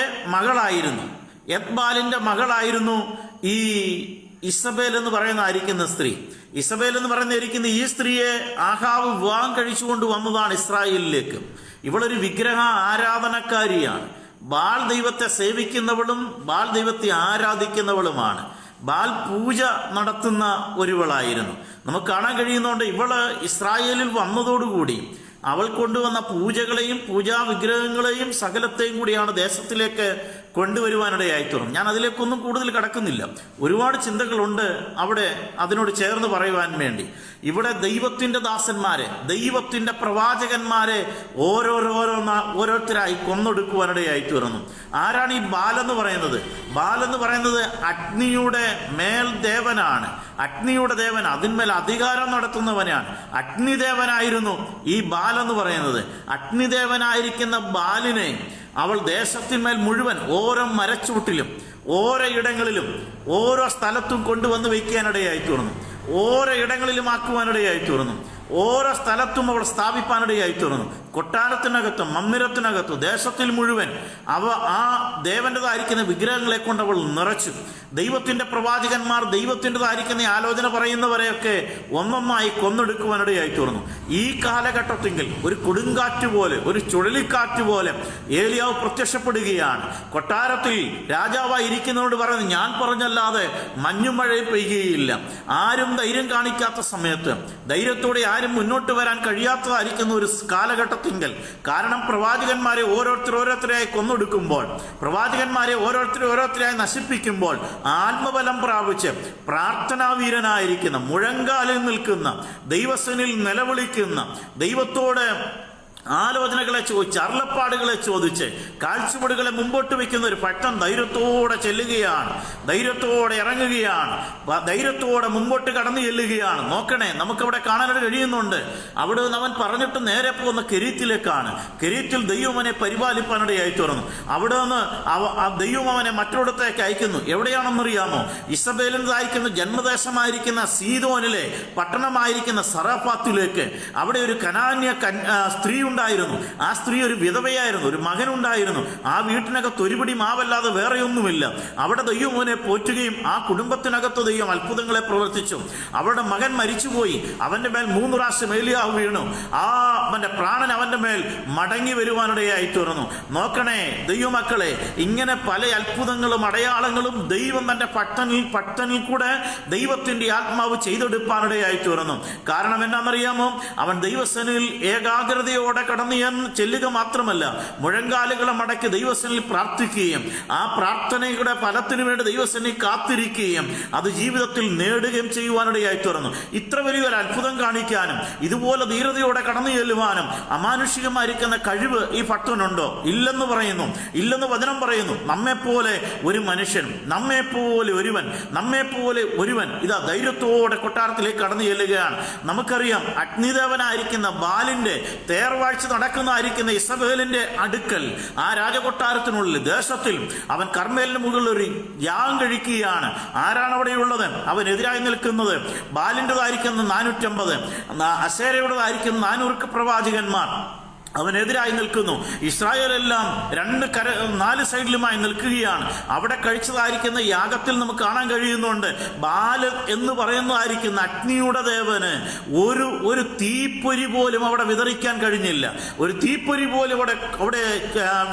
മകളായിരുന്നു ഈ ഇസബേൽ എന്ന് പറയുന്ന സ്ത്രീ. ഇസബേൽ എന്ന് പറയുന്ന ഈ സ്ത്രീയെ ആഹാബ് വിവാഹം കഴിച്ചുകൊണ്ട് വന്നതാണ് ഇസ്രായേലിലേക്ക്. ഇവളൊരു വിഗ്രഹ ആരാധനക്കാരിയാണ്. ബാൽ ദൈവത്തെ സേവിക്കുന്നവളും ബാൽ ദൈവത്തെ ആരാധിക്കുന്നവളുമാണ്. ബാൽ പൂജ നടത്തുന്ന ഒരുവളായിരുന്നു. നമുക്ക് കാണാൻ കഴിയുന്നതുകൊണ്ട് ഇവള് ഇസ്രായേലിൽ വന്നതോടുകൂടി അവൾ കൊണ്ടുവന്ന പൂജകളെയും പൂജാ വിഗ്രഹങ്ങളെയും സകലത്തെയും കൂടിയാണ് ദേശത്തിലേക്ക് കൊണ്ടുവരുവാനിടയായി തീർന്നു. ഞാൻ അതിലേക്കൊന്നും കൂടുതൽ കടക്കുന്നില്ല. ഒരുപാട് ചിന്തകളുണ്ട് അവിടെ അതിനോട് ചേർന്ന് പറയുവാൻ വേണ്ടി. ഇവിടെ ദൈവത്തിന്റെ ദാസന്മാരെ, ദൈവത്തിന്റെ പ്രവാചകന്മാരെ ഓരോരുത്തരായി കൊന്നൊടുക്കുവാനിടയായി തീർന്നു. ആരാണ് ഈ ബാലെന്ന് പറയുന്നത്? ബാലെന്ന് പറയുന്നത് അഗ്നിയുടെ മേൽ ദേവനാണ്. അഗ്നിയുടെ ദേവൻ, അതിന്മേൽ അധികാരം നടത്തുന്നവനാണ്. അഗ്നിദേവനായിരുന്നു ഈ ബാലെന്ന് പറയുന്നത്. അഗ്നിദേവനായിരിക്കുന്ന ബാലിനെ അവൾ ദേശത്തിന്മേൽ മുഴുവൻ ഓരോ മരച്ചൂട്ടിലും ഓരോ ഇടങ്ങളിലും ഓരോ സ്ഥലത്തും കൊണ്ടുവന്ന് വയ്ക്കാനിടയായി തീർന്നു. ഓരോ ഇടങ്ങളിലും ആക്കുവാനിടയായി തീർന്നു. ഓരോ സ്ഥലത്തും അവൾ സ്ഥാപിപ്പാനിടയായി തീർന്നു. കൊട്ടാരത്തിനകത്തും മന്ദിരത്തിനകത്തും ദേശത്തിൽ മുഴുവൻ ആ ദേവൻ്റെതായിരിക്കുന്ന വിഗ്രഹങ്ങളെ കൊണ്ട് അവൾ നിറച്ചു. ദൈവത്തിന്റെ പ്രവാചകന്മാർ ദൈവത്തിൻ്റെതായിരിക്കുന്ന ആലോചന പറയുന്നവരെയൊക്കെ ഒന്നൊന്നായി കൊന്നെടുക്കുവാനിടയായി തീർന്നു. ഈ കാലഘട്ടത്തിൽ ഒരു കൊടുങ്കാറ്റ് പോലെ, ഒരു ചുഴലിക്കാറ്റ് പോലെ ഏലിയാവ് പ്രത്യക്ഷപ്പെടുകയാണ്. കൊട്ടാരത്തിൽ രാജാവായി ഇരിക്കുന്നവരോട് പറയുന്നത്, ഞാൻ പറഞ്ഞല്ലാതെ മഞ്ഞും മഴയും പെയ്യുകയില്ല. ആരും ധൈര്യം കാണിക്കാത്ത സമയത്ത്, ധൈര്യത്തോടെ ആരും മുന്നോട്ട് വരാൻ കഴിയാത്തതായിരിക്കുന്ന ഒരു കാലഘട്ടത്തിൽ, കാരണം പ്രവാചകന്മാരെ ഓരോരുത്തരായി കൊന്നൊടുക്കുമ്പോൾ, പ്രവാചകന്മാരെ ഓരോരുത്തരായി നശിപ്പിക്കുമ്പോൾ, ആത്മബലം പ്രാപിച്ച് പ്രാർത്ഥനാവീരനായിരിക്കുന്ന, മുഴങ്കാലിൽ നിൽക്കുന്ന, ദൈവസനിൽ നിലവിളിക്കുന്ന, ദൈവത്തോട് ആലോചനകളെ ചോദിച്ച്, അരുളപ്പാടുകളെ ചോദിച്ച്, കാഴ്ചപ്പാടുകളെ മുമ്പോട്ട് വയ്ക്കുന്ന ഒരു പട്ടം ധൈര്യത്തോടെ ചെല്ലുകയാണ്, ധൈര്യത്തോടെ ഇറങ്ങുകയാണ്, ധൈര്യത്തോടെ മുമ്പോട്ട് കടന്നു ചെല്ലുകയാണ്. നോക്കണേ, നമുക്കവിടെ കാണാനായിട്ട് കഴിയുന്നുണ്ട്. അവിടെ നിന്ന് അവൻ പറഞ്ഞിട്ട് നേരെ പോകുന്ന കെരീത്തിലേക്കാണ്. കെരീത്തിൽ ദൈവം അവനെ പരിപാലിപ്പാനിടയായി തീർന്നു. അവിടെ നിന്ന് ദൈവം അവനെ മറ്റൊരിടത്തേക്ക് അയക്കുന്നു. എവിടെയാണെന്നറിയാമോ? ഇസബേലിൻ്റെതായിരിക്കുന്ന ജന്മദേശമായിരിക്കുന്ന സീദോനിലെ പട്ടണമായിരിക്കുന്ന സറാഫാത്തിലേക്ക്. അവിടെ ഒരു കനാന്യ സ്ത്രീ ഉണ്ടായിരുന്നു. ആ സ്ത്രീ ഒരു വിധവയായിരുന്നു. ഒരു മകനുണ്ടായിരുന്നു. ആ വീട്ടിനകത്ത് ഒരുപിടി മാവല്ലാതെ വേറെയൊന്നുമില്ല. അവിടെ ദൈവം അവനെ പോറ്റുകയും ആ കുടുംബത്തിനകത്ത് ദൈവം അത്ഭുതങ്ങളെ പ്രവർത്തിച്ചു. അവരുടെ മകൻ മരിച്ചുപോയി. അവന്റെ മേൽ 3 പ്രാവശ്യം ഏലിയാവ് വീണു. അവന്റെ പ്രാണൻ അവന്റെ മേൽ മടങ്ങി വരുവാനിടയായി തീർന്നു. നോക്കണേ ദൈവമക്കളെ, ഇങ്ങനെ പല അത്ഭുതങ്ങളും അടയാളങ്ങളും ദൈവം തന്റെ പട്ടണിൽ കൂടെ ദൈവത്തിന്റെ ആത്മാവ് ചെയ്തെടുപ്പാനിടയായി തീർന്നു. കാരണം എന്നാണെന്നറിയാമോ? അവൻ ദൈവസേനയിൽ ഏകാഗ്രതയോടെ കടന്നു ചെല്ലുക മാത്രമല്ല, മുഴങ്കാലുകളെ മടക്കി ദൈവസന്നിധിയിൽ പ്രാർത്ഥിക്കുകയും ആ പ്രാർത്ഥനയുടെ ഫലത്തിനു വേണ്ടി ദൈവസന്നിധിയിൽ കാത്തിരിക്കുകയും അത് ജീവിതത്തിൽ നേടുകയും ചെയ്യുവാനിടയായി തീർന്നു. ഇത്ര വലിയൊരു അത്ഭുതം കാണിക്കാനും ഇതുപോലെ ധീരതയോടെ കടന്നു ചെല്ലുവാനും അമാനുഷികമായിരിക്കുന്ന കഴിവ് ഈ ഭക്തനുണ്ടോ? ഇല്ലെന്ന് പറയുന്നു, ഇല്ലെന്ന് വചനം പറയുന്നു. നമ്മെപ്പോലെ ഒരു മനുഷ്യൻ, നമ്മെപ്പോലെ ഒരുവൻ ഇതാ ധൈര്യത്തോടെ കൊട്ടാരത്തിലേക്ക് കടന്നു ചെല്ലുകയാണ്. നമുക്കറിയാം, അഗ്നിദേവനായിരിക്കുന്ന ബാലിന്റെ തേർവാഴ്ച നടക്കുന്നതായിരിക്കുന്ന ഇസബേലിന്റെ അടുക്കൽ, ആ രാജകൊട്ടാരത്തിനുള്ളിൽ ദേശത്തിൽ അവൻ കർമ്മേലിന് മുകളിൽ ഒരു യാഗം കഴിക്കുകയാണ്. ആരാണ് അവിടെയുള്ളത്? അവനെതിരായി നിൽക്കുന്നത് ബാലിൻ്റെതായിരിക്കുന്ന 450, അശേരയുടേതായിരിക്കുന്ന 400 പ്രവാചകന്മാർ അവനെതിരായി നിൽക്കുന്നു. ഇസ്രായേലെല്ലാം 4 സൈഡിലുമായി നിൽക്കുകയാണ്. അവിടെ കഴിച്ചതായിരിക്കുന്ന യാഗത്തിൽ നമുക്ക് കാണാൻ കഴിയുന്നുണ്ട്, ബാല് എന്ന് പറയുന്നതായിരിക്കുന്ന അഗ്നിയുടെ ദേവന് ഒരു തീപ്പൊരി പോലും അവിടെ വിതറിക്കാൻ കഴിഞ്ഞില്ല, ഒരു തീപ്പൊരി പോലും അവിടെ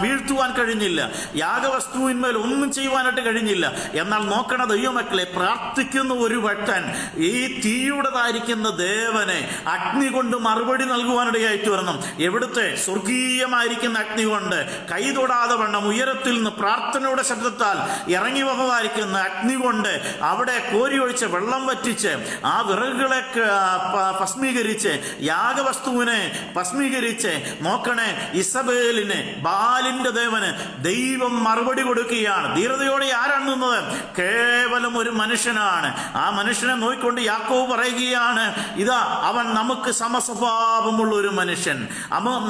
വീഴ്ത്തുവാൻ കഴിഞ്ഞില്ല, യാഗവസ്തുവിന്മേൽ ഒന്നും ചെയ്യുവാനായിട്ട് കഴിഞ്ഞില്ല. എന്നാൽ നോക്കണ ദൈവമക്കളെ, പ്രാർത്ഥിക്കുന്ന ഒരു ഭക്തൻ ഈ തീയുടേതായിരിക്കുന്ന ദേവനെ അഗ്നി കൊണ്ട് മറുപടി നൽകുവാനിടയായിട്ട് വരണം. എവിടുത്തെ സ്വർഗീയമായിരിക്കുന്ന അഗ്നി കൊണ്ട് കൈ തൊടാതെ വണ്ണം ഉയരത്തിൽ നിന്ന് പ്രാർത്ഥനയുടെ ശബ്ദത്താൽ ഇറങ്ങി വന്നതായിരിക്കുന്ന അഗ്നി കൊണ്ട് അവിടെ കോരി ഒഴിച്ച് വെള്ളം വറ്റിച്ച് ആ വിറകുകളെ ഭസ്മീകരിച്ച് യാഗവസ്തുവിനെ ഭസ്മീകരിച്ച് നോക്കണേ, ഇസബേലിന്, ബാലിന്റെ ദേവന് ദൈവം മറുപടി കൊടുക്കുകയാണ്. ധീരതയോടെ ആരാണ് നിന്നത്? കേവലം ഒരു മനുഷ്യനാണ്. ആ മനുഷ്യനെ നോക്കിക്കൊണ്ട് യാക്കോബ് പറയുകയാണ്, ഇതാ അവൻ നമുക്ക് സമസ്വഭാവമുള്ള ഒരു മനുഷ്യൻ,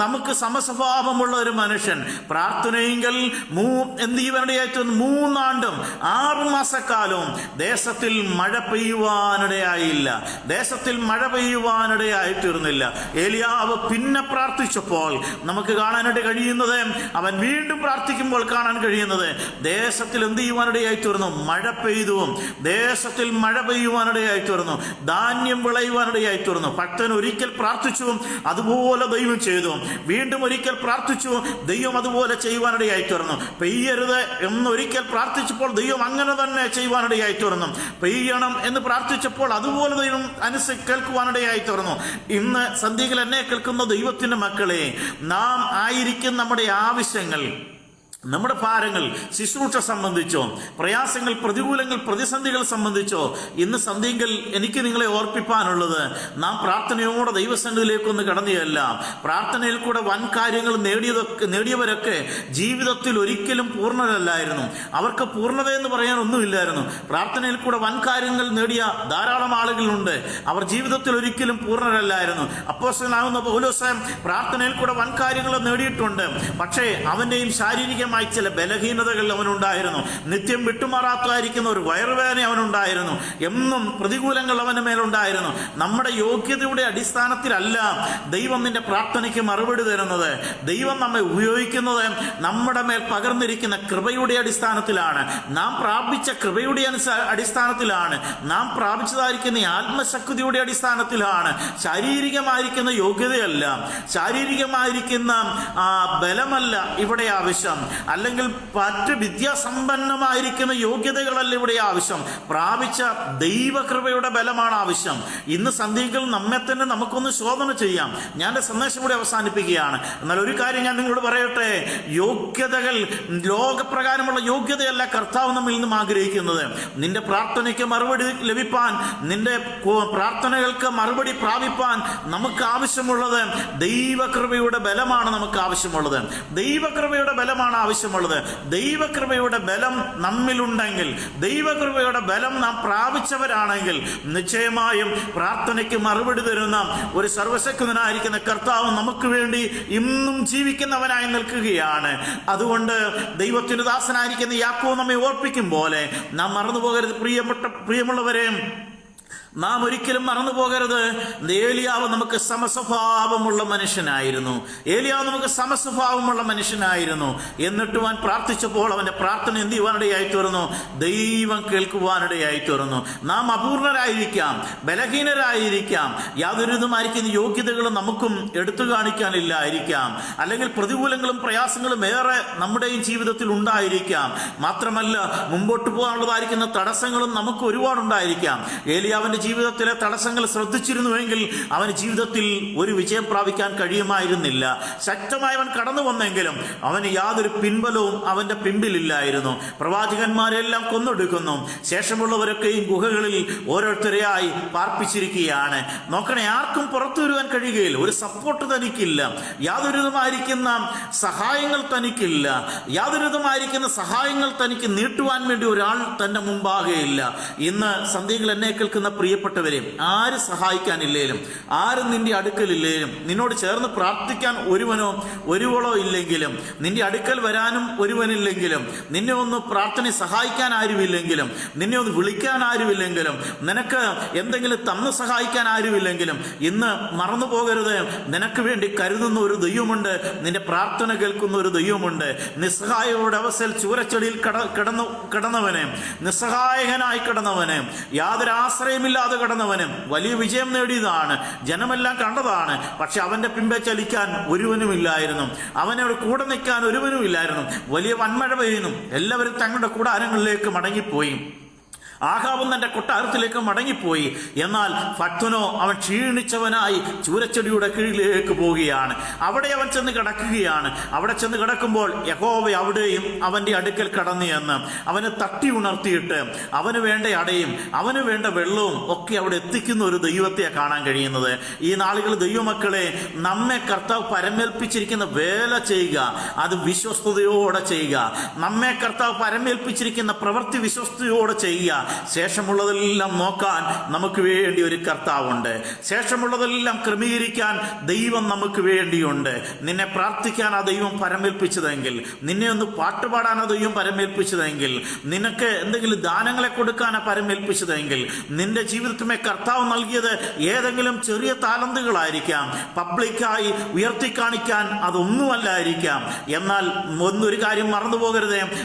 നമുക്ക് സമസ്വഭാവമുള്ള ഒരു മനുഷ്യൻ. പ്രാർത്ഥനയെങ്കിൽ എന്ത് ചെയ്യുവാനിടയായിട്ട് 3 ആണ്ടും 6 മാസക്കാലവും ദേശത്തിൽ മഴ പെയ്യുവാനിടയായില്ല, ദേശത്തിൽ മഴ പെയ്യുവാനിടയായിത്തീർന്നില്ല. ഏലിയാവ് പിന്നെ പ്രാർത്ഥിച്ചപ്പോൾ നമുക്ക് കാണാനായിട്ട് കഴിയുന്നത്, അവൻ വീണ്ടും പ്രാർത്ഥിക്കുമ്പോൾ കാണാൻ കഴിയുന്നത്, ദേശത്തിൽ എന്ത് ചെയ്യുവാനിടയായിത്തീർന്നു? മഴ പെയ്തു. ദേശത്തിൽ മഴ പെയ്യുവാനിടയായിത്തീർന്നു, ധാന്യം വിളയുവാനിടയായിത്തീർന്നു. ഭക്തൻ ഒരിക്കൽ പ്രാർത്ഥിച്ചു, അതുപോലെ ദൈവം ചെയ്തു. വീണ്ടും ഒരിക്കൽ പ്രാർത്ഥിച്ചു, ദൈവം അതുപോലെ ചെയ്യുവാനിടയായി തീർന്നു. പെയ്യരുത് എന്നൊരിക്കൽ പ്രാർത്ഥിച്ചപ്പോൾ ദൈവം അങ്ങനെ തന്നെ ചെയ്യുവാനിടയായി തീർന്നു. പെയ്യണം എന്ന് പ്രാർത്ഥിച്ചപ്പോൾ അതുപോലെ ദൈവം കേൾക്കുവാനിടയായി തീർന്നു. ഇന്ന് സന്ധ്യയിൽ എന്നെ കേൾക്കുന്ന ദൈവത്തിന്റെ മക്കളെ, നാം ആയിരിക്കും നമ്മുടെ ആവശ്യങ്ങൾ, നമ്മുടെ ഭാരങ്ങൾ, ശുശ്രൂഷ സംബന്ധിച്ചോ, പ്രയാസങ്ങൾ, പ്രതികൂലങ്ങൾ, പ്രതിസന്ധികൾ സംബന്ധിച്ചോ ഇന്ന് സന്ധ്യയിൽ എനിക്ക് നിങ്ങളെ ഓർപ്പിപ്പാനുള്ളത്, നാം പ്രാർത്ഥനയോടെ ദൈവസന്നിധിയിലേക്കൊന്ന് കടന്നുകയല്ല. പ്രാർത്ഥനയിൽ കൂടെ വൻ കാര്യങ്ങൾ നേടിയവരൊക്കെ ജീവിതത്തിൽ ഒരിക്കലും പൂർണ്ണരല്ലായിരുന്നു. അവർക്ക് പൂർണ്ണത എന്ന് പറയാൻ ഒന്നുമില്ലായിരുന്നു. പ്രാർത്ഥനയിൽ കൂടെ വൻ കാര്യങ്ങൾ നേടിയ ധാരാളം ആളുകളുണ്ട്, അവർ ജീവിതത്തിൽ ഒരിക്കലും പൂർണ്ണരല്ലായിരുന്നു. അപ്പോസ്തലനാകുന്ന പൗലോസ് പ്രാർത്ഥനയിൽ കൂടെ വൻ കാര്യങ്ങൾ നേടിയിട്ടുണ്ട്. പക്ഷേ അവൻ്റെയും ശാരീരിക ചില ബലഹീനതകൾ അവനുണ്ടായിരുന്നു. നിത്യം വിട്ടുമാറാത്തായിരിക്കുന്ന ഒരു വയറുവേദന അവനുണ്ടായിരുന്നു. എന്നും പ്രതികൂലങ്ങൾ അവന്റെ മേലുണ്ടായിരുന്നു. നമ്മുടെ യോഗ്യതയുടെ അടിസ്ഥാനത്തിലല്ല ദൈവം നിന്റെ പ്രാർത്ഥനയ്ക്ക് മറുപടി തരുന്നത്. ദൈവം നമ്മെ ഉപയോഗിക്കുന്നത് നമ്മുടെ മേൽ പകർന്നിരിക്കുന്ന കൃപയുടെ അടിസ്ഥാനത്തിലാണ്. നാം പ്രാപിച്ച കൃപയുടെ അടിസ്ഥാനത്തിലാണ്. നാം പ്രാപിച്ചതായിരിക്കുന്ന ആത്മശക്തിയുടെ അടിസ്ഥാനത്തിലാണ്. ശാരീരികമായിരിക്കുന്ന യോഗ്യതയല്ല, ശാരീരികമായിരിക്കുന്ന ബലമല്ല ഇവിടെ ആവശ്യം, അല്ലെങ്കിൽ മറ്റ് വിദ്യാസമ്പന്നമായിരിക്കുന്ന യോഗ്യതകളല്ല ഇവിടെ ആവശ്യം. പ്രാപിച്ച ദൈവകൃപയുടെ ബലമാണ് ആവശ്യം. ഇന്ന് സന്ധ്യയിൽ നമ്മെ തന്നെ നമുക്കൊന്ന് ശോധന ചെയ്യാം. ഞാൻ എൻ്റെ സന്ദേശം കൂടി അവസാനിപ്പിക്കുകയാണ്. എന്നാൽ ഒരു കാര്യം ഞാൻ നിങ്ങളോട് പറയട്ടെ, യോഗ്യതകൾ ലോകപ്രകാരമുള്ള യോഗ്യതയല്ല കർത്താവ് നമ്മിൽ നിന്നും ആഗ്രഹിക്കുന്നത്. നിന്റെ പ്രാർത്ഥനയ്ക്ക് മറുപടി ലഭിപ്പാൻ, നിന്റെ പ്രാർത്ഥനകൾക്ക് മറുപടി പ്രാപിപ്പാൻ നമുക്ക് ആവശ്യമുള്ളത് ദൈവകൃപയുടെ ബലമാണ്. നമുക്ക് ആവശ്യമുള്ളത് ദൈവകൃപയുടെ ബലമാണ് ആവശ്യമുള്ളത്. ദൈവകൃപയുടെ ബലം നമ്മിലുണ്ടെങ്കിൽ, ദൈവകൃപയുടെ ബലം നാം പ്രാപിച്ചവരാണെങ്കിൽ, നിശ്ചയമായും പ്രാർത്ഥനയ്ക്ക് മറുപടി തരുന്ന ഒരു സർവശക്തനായിരിക്കുന്ന കർത്താവ് നമുക്ക് വേണ്ടി ഇന്നും ജീവിക്കുന്നവനായി നിൽക്കുകയാണ്. അതുകൊണ്ട് ദൈവത്തിന്റെ ദാസനായിരിക്കുന്ന യാക്കോബ് നമ്മെ ഓർപ്പിക്കും പോലെ നാം മറന്നുപോകരുത്. പ്രിയമുള്ളവരെ, നാം ഒരിക്കലും മറന്നു പോകരുത്, ഏലിയാവ് നമുക്ക് സമസ്വഭാവമുള്ള മനുഷ്യനായിരുന്നു. എന്നിട്ട് അവൻ പ്രാർത്ഥിച്ചപ്പോൾ അവന്റെ പ്രാർത്ഥന എന്ത് ചെയ്യുവാനിടയായി തീർന്നു? ദൈവം കേൾക്കുവാനിടയായി തീർന്നു. നാം അപൂർണരായിരിക്കാം, ബലഹീനരായിരിക്കാം, യാതൊരുവിധമായിരിക്കുന്ന യോഗ്യതകളും നമുക്കും എടുത്തു കാണിക്കാനില്ലായിരിക്കാം, അല്ലെങ്കിൽ പ്രതികൂലങ്ങളും പ്രയാസങ്ങളും ഏറെ നമ്മുടെയും ജീവിതത്തിൽ ഉണ്ടായിരിക്കാം. മാത്രമല്ല, മുമ്പോട്ട് പോകാനുള്ളതായിരിക്കുന്ന തടസ്സങ്ങളും നമുക്ക് ഒരുപാടുണ്ടായിരിക്കാം. ഏലിയാവിന്റെ ജീവിതത്തിലെ തടസ്സങ്ങൾ ശ്രദ്ധിച്ചിരുന്നുവെങ്കിൽ അവന് ജീവിതത്തിൽ ഒരു വിജയം പ്രാപിക്കാൻ കഴിയുമായിരുന്നില്ല. ശക്തമായി അവൻ കടന്നു വന്നെങ്കിലും അവന് യാതൊരു പിൻബലവും അവന്റെ പിമ്പിലില്ലായിരുന്നു. പ്രവാചകന്മാരെല്ലാം കൊന്നൊടുക്കുന്നു. ശേഷമുള്ളവരൊക്കെയും ഗുഹകളിൽ ഓരോരുത്തരെയായി പാർപ്പിച്ചിരിക്കുകയാണ്. നോക്കണേ, ആർക്കും പുറത്തു വരുവാൻ കഴിയുകയില്ല. ഒരു സപ്പോർട്ട് തനിക്കില്ല. യാതൊരുവിധമായിരിക്കുന്ന സഹായങ്ങൾ തനിക്കില്ല. യാതൊരുവിധമായിരിക്കുന്ന സഹായങ്ങൾ തനിക്ക് നീട്ടുവാൻ വേണ്ടി ഒരാൾ തന്റെ മുമ്പാകെ ഇല്ല. ഇന്ന് സന്ധ്യകൾ എന്നെ കേൾക്കുന്ന പ്രിയപ്പെട്ടവരെ, ആര് സഹായിക്കാനില്ലേലും, ആരും നിന്റെ അടുക്കലില്ലേലും, നിന്നോട് ചേർന്ന് പ്രാർത്ഥിക്കാൻ ഒരുവളോ ഇല്ലെങ്കിലും, നിന്റെ അടുക്കൽ വരാനും ഒരുവനില്ലെങ്കിലും, നിന്നെ ഒന്ന് പ്രാർത്ഥന സഹായിക്കാൻ ആരുമില്ലെങ്കിലും, നിന്നെ ഒന്ന് വിളിക്കാൻ ആരുമില്ലെങ്കിലും, നിനക്ക് എന്തെങ്കിലും തന്ന് സഹായിക്കാൻ ആരുമില്ലെങ്കിലും, ഇന്ന് മറന്നു പോകരുത്, നിനക്ക് വേണ്ടി കരുതുന്ന ഒരു ദൈവമുണ്ട്. നിന്റെ പ്രാർത്ഥന കേൾക്കുന്ന ഒരു ദൈവമുണ്ട്. നിസ്സഹായയുടെ അവസ്ഥയിൽ ചൂരച്ചെടിയിൽ കിടന്നവന്, നിസ്സഹായകനായി കിടന്നവന്, യാതൊരു ആശ്രയമില്ലാതെ കിടന്നവന് വലിയ വിജയം നേടിയതാണ്. ജനമെല്ലാം കണ്ടതാണ്. പക്ഷെ അവന്റെ പിമ്പെ ചലിക്കാൻ ഒരുവനുമില്ലായിരുന്നു. അവനോട് കൂടെ നിൽക്കാൻ ഒരുവനുമില്ലായിരുന്നു. വലിയ വൻമഴ പെയ്യുന്നു. എല്ലാവരും തങ്ങളുടെ കൂടാരങ്ങളിലേക്ക് മടങ്ങിപ്പോയി. ആഹാബും തന്റെ കൊട്ടാരത്തിലേക്ക് മടങ്ങിപ്പോയി. എന്നാൽ ഫത്വനോ അവൻ ക്ഷീണിച്ചവനായി ചൂരച്ചെടിയുടെ കീഴിലേക്ക് പോവുകയാണ്. അവിടെ അവൻ ചെന്ന് കിടക്കുകയാണ്. അവിടെ ചെന്ന് കിടക്കുമ്പോൾ യഹോവ അവിടെയും അവന്റെ അടുക്കൽ കടന്നു എന്ന് അവനെ തട്ടി ഉണർത്തിയിട്ട് അവന് വേണ്ട അടയും അവന് വേണ്ട വെള്ളവും ഒക്കെ അവിടെ എത്തിക്കുന്ന ഒരു ദൈവത്തെ കാണാൻ കഴിയുന്നത്. ഈ നാളുകൾ ദൈവമക്കളെ, നമ്മെ കർത്താവ് പരമേൽപ്പിച്ചിരിക്കുന്ന വേല ചെയ്യുക, അത് വിശ്വസ്തയോടെ ചെയ്യുക. നമ്മെ കർത്താവ് പരമേൽപ്പിച്ചിരിക്കുന്ന പ്രവൃത്തി വിശ്വസ്തയോടെ ചെയ്യുക. ശേഷമുള്ളതെല്ലാം നോക്കാൻ നമുക്ക് വേണ്ടി ഒരു കർത്താവുണ്ട്. ശേഷമുള്ളതെല്ലാം ക്രമീകരിക്കാൻ ദൈവം നമുക്ക് വേണ്ടിയുണ്ട്. നിന്നെ പ്രാർത്ഥിക്കാൻ ആ ദൈവം പരമേൽപ്പിച്ചതെങ്കിൽ, നിന്നെ ഒന്ന് പാട്ടുപാടാൻ ആ ദൈവം പരമേൽപ്പിച്ചതെങ്കിൽ, നിനക്ക് എന്തെങ്കിലും ദാനങ്ങളെ കൊടുക്കാനാ പരമേൽപ്പിച്ചതെങ്കിൽ, നിന്റെ ജീവിതത്തിനെ കർത്താവ് നൽകിയത് ഏതെങ്കിലും ചെറിയ താലന്തുകളായിരിക്കാം. പബ്ലിക്കായി ഉയർത്തി കാണിക്കാൻ അതൊന്നുമല്ലായിരിക്കാം. എന്നാൽ ഒന്നൊരു കാര്യം മറന്നു പോകരുത്,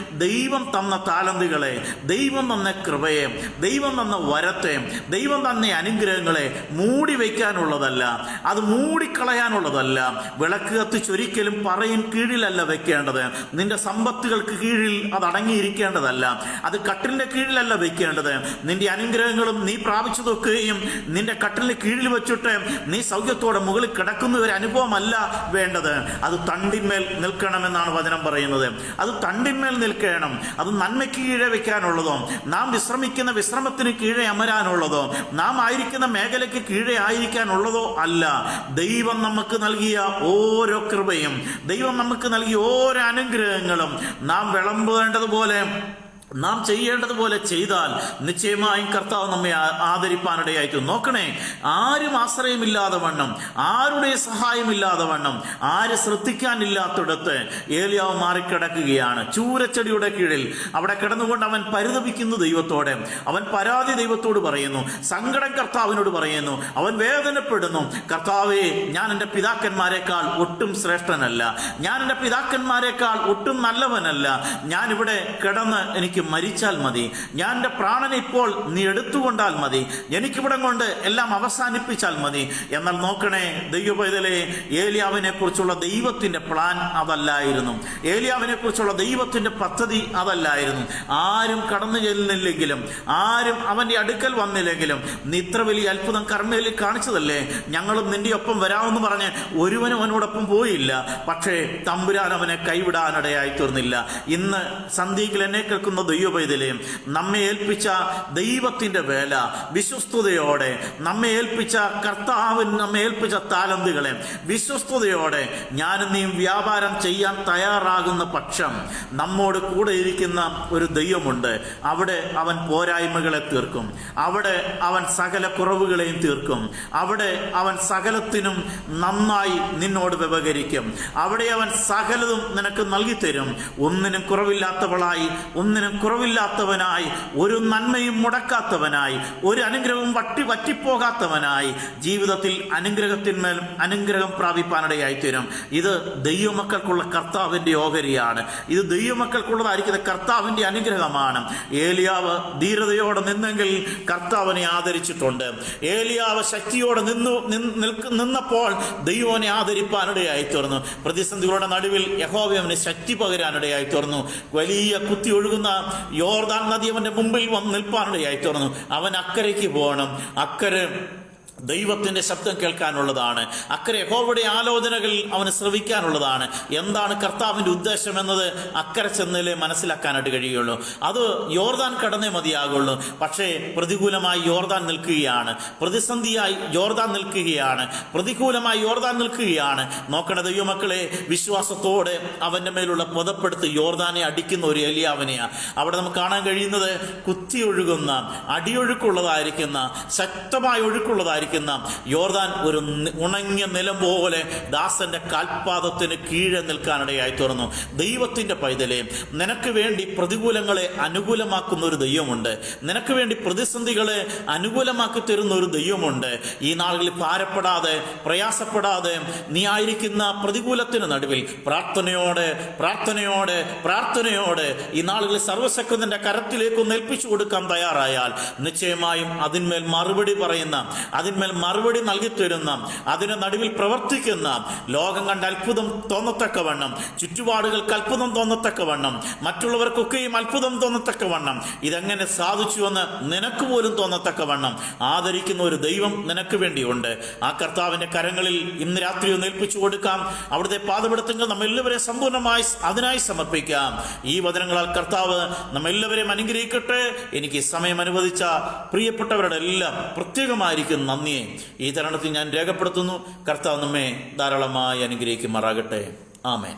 ദൈവം തന്ന താലന്തുകളെ, ദൈവം തന്ന കൃപയെ, ദൈവം തന്ന വരത്തെ, ദൈവം തന്ന അനുഗ്രഹങ്ങളെ മൂടി വയ്ക്കാനുള്ളതല്ല, അത് മൂടിക്കളയാനുള്ളതല്ല. വിളക്ക് കത്തിച്ചൊരിക്കലും പറയിൻ കീഴിലല്ല വെക്കേണ്ടത്. നിന്റെ സമ്പത്തുകൾക്ക് കീഴിൽ അത് അടങ്ങിയിരിക്കേണ്ടതല്ല. അത് കട്ടിലിന്റെ കീഴിലല്ല വെക്കേണ്ടത്. നിന്റെ അനുഗ്രഹങ്ങളും നീ പ്രാപിച്ചതൊക്കെയും നിന്റെ കട്ടിലിന് കീഴിൽ വെച്ചിട്ട് നീ സൗഖ്യത്തോടെ മുകളിൽ കിടക്കുന്ന ഒരു അനുഭവമല്ല വേണ്ടത്. അത് തണ്ടിന്മേൽ നിൽക്കണമെന്നാണ് വചനം പറയുന്നത്. അത് തണ്ടിന്മേൽ നിൽക്കണം. അത് നന്മയ്ക്ക് കീഴെ വെക്കാനുള്ളതോ, നാം വിശ്രമിക്കുന്ന വിശ്രമത്തിന് കീഴെ അമരാനുള്ളതോ, നാം ആയിരിക്കുന്ന മേഖലയ്ക്ക് കീഴെ ആയിരിക്കാനുള്ളതോ അല്ല. ദൈവം നമുക്ക് നൽകിയ ഓരോ കൃപയും, ദൈവം നമുക്ക് നൽകിയ ഓരോ അനുഗ്രഹങ്ങളും നാം വിളമ്പേണ്ടതുപോലെ, നാം ചെയ്യേണ്ടതുപോലെ ചെയ്താൽ നിശ്ചയമായും കർത്താവ് നമ്മെ ആദരിപ്പാനിടയായിട്ട്. നോക്കണേ, ആരും ആശ്രയമില്ലാതെ വണ്ണം, ആരുടെ സഹായമില്ലാതെ വണ്ണം, ആര് ശ്രദ്ധിക്കാനില്ലാത്തിടത്ത് ഏലിയാവ് മാറിക്കിടക്കുകയാണ്. ചൂരച്ചെടിയുടെ കീഴിൽ അവിടെ കിടന്നുകൊണ്ട് അവൻ പരിതപിക്കുന്നു ദൈവത്തോടെ. അവൻ പരാതി ദൈവത്തോട് പറയുന്നു, സങ്കടം കർത്താവിനോട് പറയുന്നു. അവൻ വേദനപ്പെടുന്നു. കർത്താവേ, ഞാൻ എൻ്റെ പിതാക്കന്മാരെക്കാൾ ഒട്ടും ശ്രേഷ്ഠനല്ല, ഞാൻ എൻ്റെ പിതാക്കന്മാരെക്കാൾ ഒട്ടും നല്ലവനല്ല. ഞാനിവിടെ കിടന്ന് എനിക്ക് മരിച്ചാൽ മതി, ഞാൻ എൻ്റെ പ്രാണനെ ഇപ്പോൾ നീ എടുത്തുകൊണ്ടാൽ മതി, എനിക്കിവിടെ കൊണ്ട് എല്ലാം അവസാനിപ്പിച്ചാൽ മതി. എന്നാൽ നോക്കണേ ദൈവപൈതലേ, ഏലിയാവിനെ കുറിച്ചുള്ള ദൈവത്തിന്റെ പ്ലാൻ അതല്ലായിരുന്നു. ഏലിയാവിനെ കുറിച്ചുള്ള ദൈവത്തിന്റെ പദ്ധതി അതല്ലായിരുന്നു. ആരും കടന്നു ചെല്ലുന്നില്ലെങ്കിലും, ആരും അവന്റെ അടുക്കൽ വന്നില്ലെങ്കിലും, നീ ഇത്ര വലിയ അത്ഭുതം കർമ്മേലിൽ കാണിച്ചതല്ലേ, ഞങ്ങളും നിന്റെ ഒപ്പം വരാമെന്ന് പറഞ്ഞ് ഒരുവനും അവനോടൊപ്പം പോയില്ല. പക്ഷേ തമ്പുരാൻ അവനെ കൈവിടാനിടയായി തീർന്നില്ല. ഇന്ന് സന്ധ്യയിൽ എന്നെ കേൾക്കുന്ന ദൈവപൈതലേ, നമ്മെ ഏൽപ്പിച്ച ദൈവത്തിന്റെ വേല വിശ്വസ്തയോടെ, നമ്മെ ഏൽപ്പിച്ച കർത്താവിന് നമ്മെ ഏൽപ്പിച്ച താലന്തുകളെ വിശ്വസ്തയോടെ ഞാനും നീ വ്യാപാരം ചെയ്യാൻ തയ്യാറാകുന്ന പക്ഷം നമ്മോട് കൂടെ ഇരിക്കുന്ന ഒരു ദൈവമുണ്ട്. അവിടെ അവൻ പോരായ്മകളെ തീർക്കും, അവിടെ അവൻ സകല കുറവുകളെയും തീർക്കും, അവിടെ അവൻ സകലത്തിനും നന്നായി നിന്നോട് വ്യവഹരിക്കും, അവിടെ അവൻ സകലതും നിനക്ക് നൽകിത്തരും. ഒന്നിനും കുറവില്ലാത്തവളായി, ഒന്നിനും കുറവില്ലാത്തവനായി, ഒരു നന്മയും മുടക്കാത്തവനായി, ഒരു അനുഗ്രഹവും വറ്റിപ്പോകാത്തവനായി ജീവിതത്തിൽ അനുഗ്രഹത്തിന്മേൽ അനുഗ്രഹം പ്രാപിപ്പാനിടയായി തീരും. ഇത് ദൈവമക്കൾക്കുള്ള കർത്താവിന്റെ ഓഹരിയാണ്. ഇത് ദൈവമക്കൾക്കുള്ളതായിരിക്കുന്ന കർത്താവിന്റെ അനുഗ്രഹമാണ്. ഏലിയാവ് ധീരതയോടെ നിന്നെങ്കിൽ കർത്താവിനെ ആദരിച്ചിട്ടുണ്ട്. ഏലിയാവ് ശക്തിയോടെ നിന്നപ്പോൾ ദൈവനെ ആദരിപ്പാനിടയായി തീർന്നു. പ്രതിസന്ധികളുടെ നടുവിൽ യഹോവ അവന് ശക്തി പകരാനിടയായി തീർന്നു. വലിയ കുത്തി ഒഴുകുന്ന യോർദാൻ നദി അവൻ്റെ മുമ്പിൽ വന്ന് നിൽപ്പാനിടയായി തീർന്നു. അവൻ അക്കരയ്ക്ക് പോകണം. അക്കരെ ദൈവത്തിൻ്റെ ശബ്ദം കേൾക്കാനുള്ളതാണ്. അക്കരെ യഹോവയുടെ ആലോചനകൾ അവന് ശ്രവിക്കാനുള്ളതാണ്. എന്താണ് കർത്താവിൻ്റെ ഉദ്ദേശം എന്നത് അക്കരെ ചെന്നിലേ മനസ്സിലാക്കാനായിട്ട് കഴിയുള്ളൂ. അത് യോർദാൻ കടന്നേ മതിയാകുള്ളൂ. പക്ഷേ പ്രതികൂലമായി യോർദാൻ നിൽക്കുകയാണ്, പ്രതിസന്ധിയായി യോർദാൻ നിൽക്കുകയാണ്, പ്രതികൂലമായി യോർദാൻ നിൽക്കുകയാണ്. നോക്കണ ദൈവമക്കളെ, വിശ്വാസത്തോടെ അവൻ്റെ മേലുള്ള പുതപ്പെടുത്ത് യോർദാനെ അടിക്കുന്ന ഒരു എലിയാവിനെയാണ് അവിടെ നമുക്ക് കാണാൻ കഴിയുന്നത്. കുത്തിയൊഴുകുന്ന, അടിയൊഴുക്കുള്ളതായിരിക്കുന്ന, ശക്തമായ ഒഴുക്കുള്ളതായിരിക്കും യോർദാൻ ഒരു ഉണങ്ങിയ നിലം പോലെ ദാസന്റെ കാൽപാദത്തിന് കീഴെ നിൽക്കാനിടയായി തീർന്നു. ദൈവത്തിന്റെ പൈതലേ, നിനക്ക് വേണ്ടി പ്രതികൂലങ്ങളെ അനുകൂലമാക്കുന്ന ഒരു ദൈവമുണ്ട്. നിനക്ക് വേണ്ടി പ്രതിസന്ധികളെ അനുകൂലമാക്കി തരുന്ന ഒരു ദൈവമുണ്ട്. ഈ നാളുകളിൽ ഭാരപ്പെടാതെ, പ്രയാസപ്പെടാതെ, നീ ആയിരിക്കുന്ന പ്രതികൂലത്തിന് നടുവിൽ പ്രാർത്ഥനയോടെ പ്രാർത്ഥനയോടെ പ്രാർത്ഥനയോടെ ഈ നാളുകളിൽ സർവശക്തന്റെ കരത്തിലേക്കൊന്ന് ഏൽപ്പിച്ചു കൊടുക്കാൻ തയ്യാറായാൽ നിശ്ചയമായും അതിന്മേൽ മറുപടി പറയുന്ന, അതിന്മേൽ മറുപടി നൽകിത്തരുന്ന, അതിന് നടുവിൽ പ്രവർത്തിക്കുന്ന, ലോകം കണ്ട അത്ഭുതം തോന്നത്തക്കവണ്ണം, ചുറ്റുപാടുകൾക്ക് അത്ഭുതം തോന്നത്തക്കവണ്ണം, മറ്റുള്ളവർക്കൊക്കെയും അത്ഭുതം തോന്നത്തക്കവണ്ണം, ഇതെങ്ങനെ സാധിച്ചുവെന്ന് നിനക്ക് പോലും തോന്നത്തക്കവണ്ണം ആദരിക്കുന്ന ഒരു ദൈവം നിനക്ക് വേണ്ടിയുണ്ട്. ആ കർത്താവിന്റെ കരങ്ങളിൽ ഇന്ന് രാത്രി ഒന്ന് ഏൽപ്പിച്ചു കൊടുക്കാം. അവിടുത്തെ പാദപീഠത്തിൽ നമ്മെല്ലാവരെയും സമ്പൂർണ്ണമായി അതിനായി സമർപ്പിക്കാം. ഈ വചനങ്ങളാൽ കർത്താവ് നമ്മെല്ലാവരെയും അനുഗ്രഹിക്കട്ടെ. എനിക്ക് സമയം അനുവദിച്ച പ്രിയപ്പെട്ടവരുടെ എല്ലാം പ്രത്യേകമായിരിക്കും നന്ദിയെ ഈ തരുണത്തിൽ ഞാൻ രേഖപ്പെടുത്തുന്നു. കർത്താവ് നമ്മെ ധാരാളമായി അനുഗ്രഹിക്കുമാറാകട്ടെ. ആമേൻ.